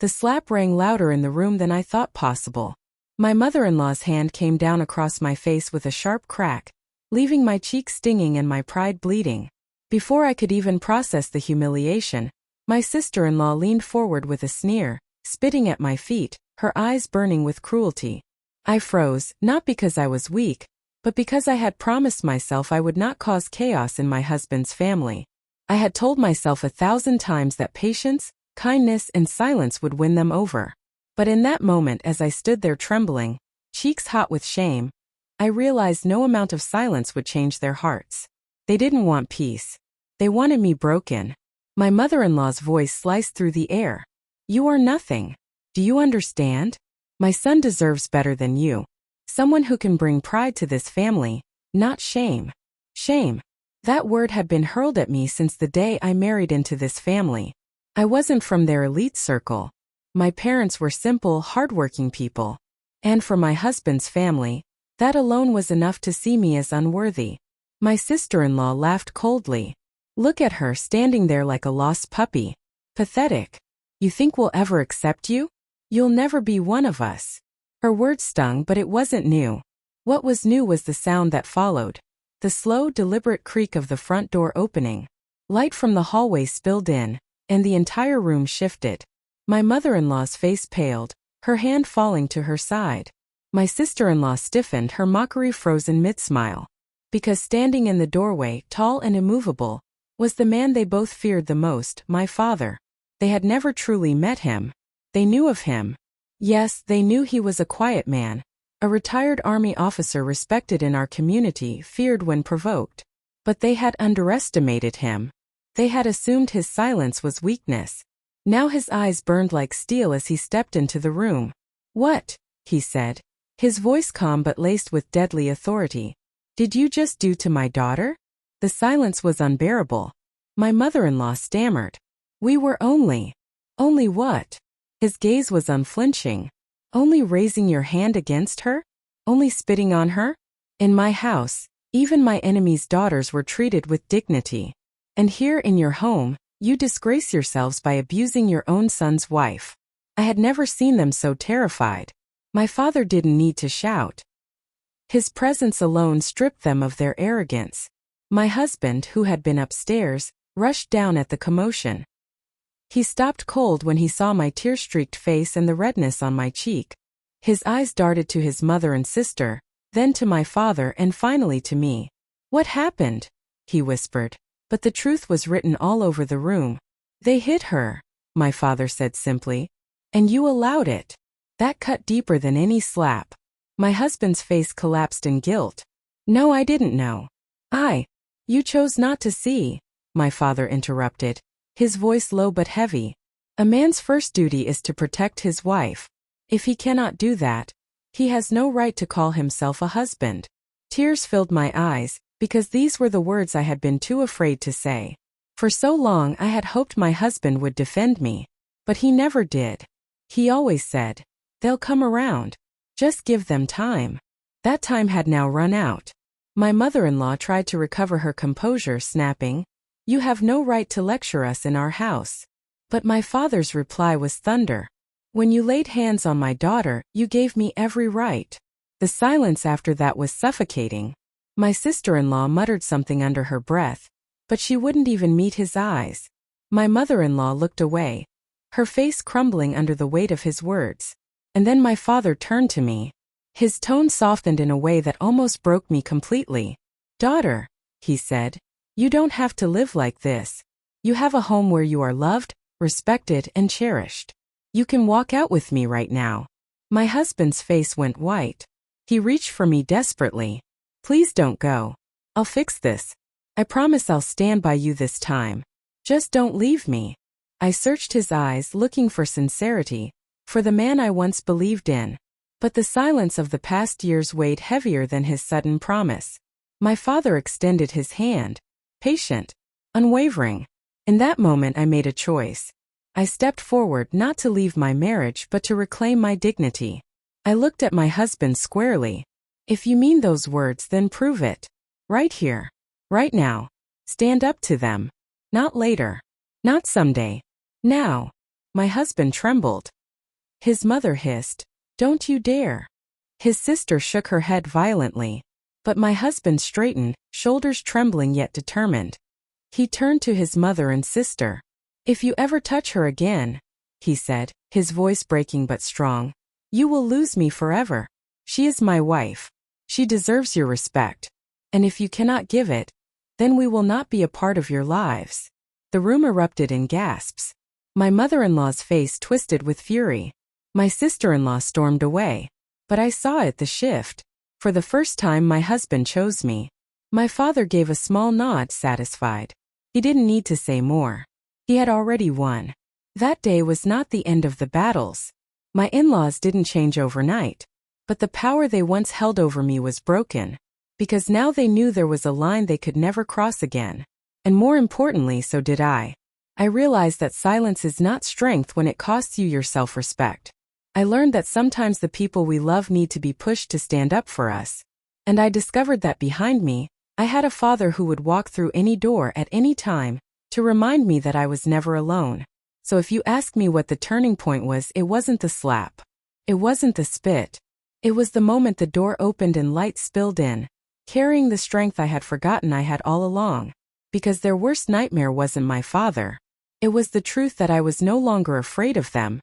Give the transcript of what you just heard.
The slap rang louder in the room than I thought possible. My mother-in-law's hand came down across my face with a sharp crack, leaving my cheek stinging and my pride bleeding. Before I could even process the humiliation, my sister-in-law leaned forward with a sneer, spitting at my feet, her eyes burning with cruelty. I froze, not because I was weak, but because I had promised myself I would not cause chaos in my husband's family. I had told myself 1,000 times that patience, kindness, and silence would win them over. But in that moment, as I stood there trembling, cheeks hot with shame, I realized no amount of silence would change their hearts. They didn't want peace. They wanted me broken. My mother-in-law's voice sliced through the air. You are nothing. Do you understand? My son deserves better than you. Someone who can bring pride to this family, not shame. Shame. That word had been hurled at me since the day I married into this family. I wasn't from their elite circle. My parents were simple, hardworking people. And for my husband's family, that alone was enough to see me as unworthy. My sister-in-law laughed coldly. Look at her standing there like a lost puppy. Pathetic. You think we'll ever accept you? You'll never be one of us. Her words stung, but it wasn't new. What was new was the sound that followed. The slow, deliberate creak of the front door opening. Light from the hallway spilled in, and the entire room shifted. My mother-in-law's face paled, her hand falling to her side. My sister-in-law stiffened, her mockery frozen mid-smile. Because standing in the doorway, tall and immovable, was the man they both feared the most, my father. They had never truly met him. They knew of him. Yes, they knew he was a quiet man, a retired army officer respected in our community, feared when provoked. But they had underestimated him. They had assumed his silence was weakness. Now his eyes burned like steel as he stepped into the room. What? He said, his voice calm but laced with deadly authority. Did you just do to my daughter? The silence was unbearable. My mother-in-law stammered. We were only what? His gaze was unflinching. Only raising your hand against her? Only spitting on her? In my house, even my enemy's daughters were treated with dignity. And here in your home, you disgrace yourselves by abusing your own son's wife. I had never seen them so terrified. My father didn't need to shout. His presence alone stripped them of their arrogance. My husband, who had been upstairs, rushed down at the commotion. He stopped cold when he saw my tear-streaked face and the redness on my cheek. His eyes darted to his mother and sister, then to my father and finally to me. What happened? He whispered. But the truth was written all over the room. They hit her, my father said simply. And you allowed it. That cut deeper than any slap. My husband's face collapsed in guilt. No, I didn't know. You chose not to see, my father interrupted, his voice low but heavy. A man's first duty is to protect his wife. If he cannot do that, he has no right to call himself a husband. Tears filled my eyes, because these were the words I had been too afraid to say. For so long I had hoped my husband would defend me. But he never did. He always said, they'll come around. Just give them time. That time had now run out. My mother-in-law tried to recover her composure, snapping, You have no right to lecture us in our house. But my father's reply was thunder. When you laid hands on my daughter, you gave me every right. The silence after that was suffocating. My sister-in-law muttered something under her breath, but she wouldn't even meet his eyes. My mother-in-law looked away, her face crumbling under the weight of his words. And then my father turned to me. His tone softened in a way that almost broke me completely. Daughter, he said, you don't have to live like this. You have a home where you are loved, respected, and cherished. You can walk out with me right now. My husband's face went white. He reached for me desperately. Please don't go. I'll fix this. I promise I'll stand by you this time. Just don't leave me. I searched his eyes looking for sincerity, for the man I once believed in. But the silence of the past years weighed heavier than his sudden promise. My father extended his hand, patient, unwavering. In that moment I made a choice. I stepped forward not to leave my marriage but to reclaim my dignity. I looked at my husband squarely. If you mean those words, then prove it. Right here. Right now. Stand up to them. Not later. Not someday. Now. My husband trembled. His mother hissed, "Don't you dare." His sister shook her head violently. But my husband straightened, shoulders trembling yet determined. He turned to his mother and sister. "If you ever touch her again," he said, his voice breaking but strong, "you will lose me forever. She is my wife. She deserves your respect. And if you cannot give it, then we will not be a part of your lives." The room erupted in gasps. My mother-in-law's face twisted with fury. My sister-in-law stormed away. But I saw it, the shift. For the first time my husband chose me. My father gave a small nod, satisfied. He didn't need to say more. He had already won. That day was not the end of the battles. My in-laws didn't change overnight. But the power they once held over me was broken. Because now they knew there was a line they could never cross again. And more importantly, so did I. I realized that silence is not strength when it costs you your self-respect. I learned that sometimes the people we love need to be pushed to stand up for us. And I discovered that behind me, I had a father who would walk through any door at any time, to remind me that I was never alone. So if you ask me what the turning point was, it wasn't the slap. It wasn't the spit. It was the moment the door opened and light spilled in, carrying the strength I had forgotten I had all along. Because their worst nightmare wasn't my father. It was the truth that I was no longer afraid of them,